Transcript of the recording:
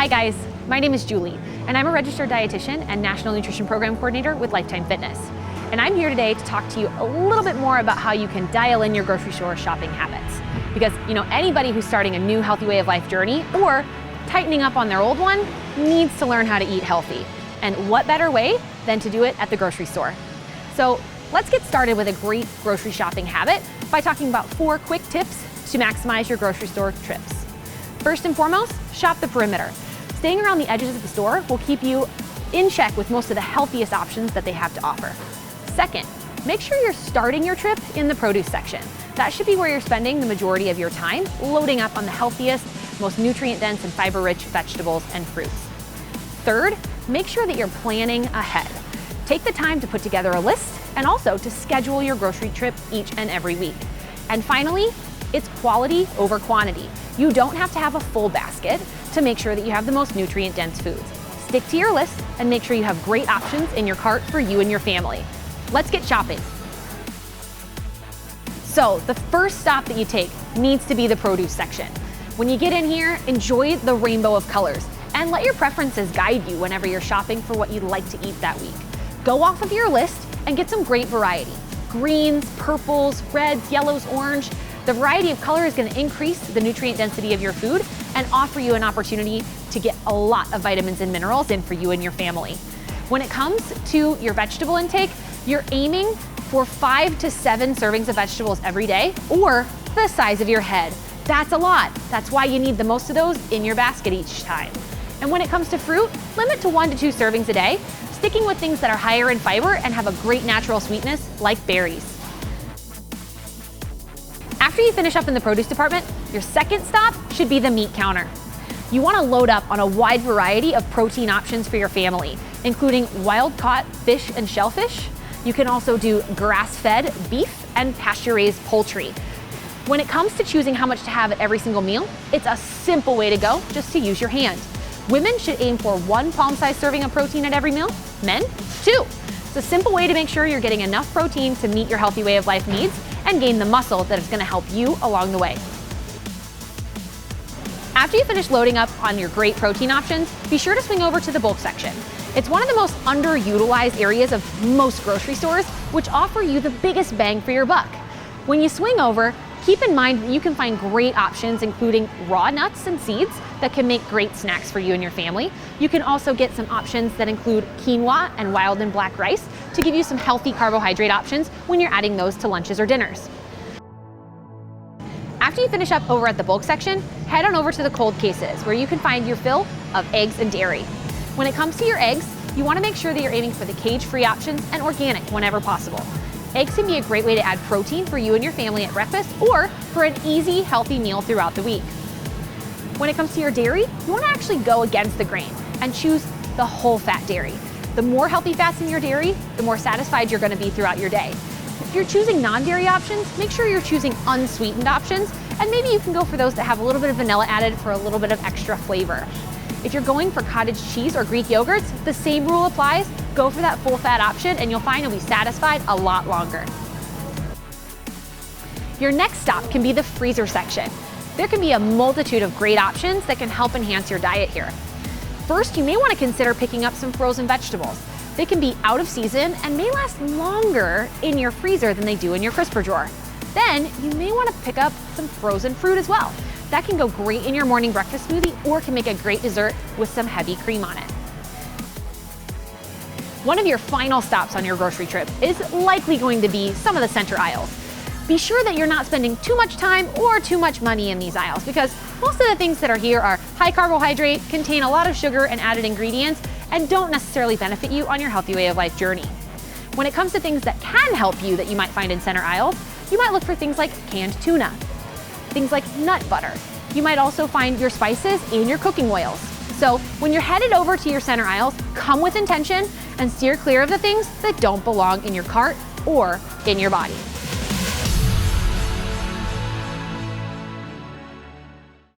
Hi guys, my name is Julie, and I'm a registered dietitian and National Nutrition Program Coordinator with Lifetime Fitness. And I'm here today to talk to you a little bit more about how you can dial in your grocery store shopping habits. Because anybody who's starting a new healthy way of life journey or tightening up on their old one needs to learn how to eat healthy. And what better way than to do it at the grocery store? So let's get started with a great grocery shopping habit by talking about 4 quick tips to maximize your grocery store trips. First and foremost, shop the perimeter. Staying around the edges of the store will keep you in check with most of the healthiest options that they have to offer. Second, make sure you're starting your trip in the produce section. That should be where you're spending the majority of your time, loading up on the healthiest, most nutrient-dense and fiber-rich vegetables and fruits. Third, make sure that you're planning ahead. Take the time to put together a list and also to schedule your grocery trip each and every week. And finally, it's quality over quantity. You don't have to have a full basket to make sure that you have the most nutrient-dense foods. Stick to your list and make sure you have great options in your cart for you and your family. Let's get shopping. So the first stop that you take needs to be the produce section. When you get in here, enjoy the rainbow of colors and let your preferences guide you whenever you're shopping for what you'd like to eat that week. Go off of your list and get some great variety. Greens, purples, reds, yellows, orange. The variety of color is going to increase the nutrient density of your food and offer you an opportunity to get a lot of vitamins and minerals in for you and your family. When it comes to your vegetable intake, you're aiming for 5 to 7 servings of vegetables every day, or the size of your head. That's a lot. That's why you need the most of those in your basket each time. And when it comes to fruit, limit to 1 to 2 servings a day, sticking with things that are higher in fiber and have a great natural sweetness like berries. After you finish up in the produce department, your second stop should be the meat counter. You want to load up on a wide variety of protein options for your family, including wild-caught fish and shellfish. You can also do grass-fed beef and pasture-raised poultry. When it comes to choosing how much to have at every single meal, it's a simple way to go, just to use your hand. Women should aim for 1 palm-sized serving of protein at every meal, men 2. It's a simple way to make sure you're getting enough protein to meet your healthy way of life needs and gain the muscle that is going to help you along the way. After you finish loading up on your great protein options, be sure to swing over to the bulk section. It's one of the most underutilized areas of most grocery stores, which offer you the biggest bang for your buck. When you swing over, keep in mind that you can find great options including raw nuts and seeds that can make great snacks for you and your family. You can also get some options that include quinoa and wild and black rice to give you some healthy carbohydrate options when you're adding those to lunches or dinners. After you finish up over at the bulk section, head on over to the cold cases where you can find your fill of eggs and dairy. When it comes to your eggs, you want to make sure that you're aiming for the cage-free options and organic whenever possible. Eggs can be a great way to add protein for you and your family at breakfast or for an easy, healthy meal throughout the week. When it comes to your dairy, you want to actually go against the grain and choose the whole fat dairy. The more healthy fats in your dairy, the more satisfied you're going to be throughout your day. If you're choosing non-dairy options, make sure you're choosing unsweetened options, and maybe you can go for those that have a little bit of vanilla added for a little bit of extra flavor. If you're going for cottage cheese or Greek yogurts, the same rule applies. Go for that full fat option and you'll find you'll be satisfied a lot longer. Your next stop can be the freezer section. There can be a multitude of great options that can help enhance your diet here. First, you may want to consider picking up some frozen vegetables. They can be out of season and may last longer in your freezer than they do in your crisper drawer. Then, you may want to pick up some frozen fruit as well. That can go great in your morning breakfast smoothie or can make a great dessert with some heavy cream on it. One of your final stops on your grocery trip is likely going to be some of the center aisles. Be sure that you're not spending too much time or too much money in these aisles because most of the things that are here are high carbohydrate, contain a lot of sugar and added ingredients, and don't necessarily benefit you on your healthy way of life journey. When it comes to things that can help you that you might find in center aisles, you might look for things like canned tuna, things like nut butter. You might also find your spices and your cooking oils. So when you're headed over to your center aisles, come with intention and steer clear of the things that don't belong in your cart or in your body.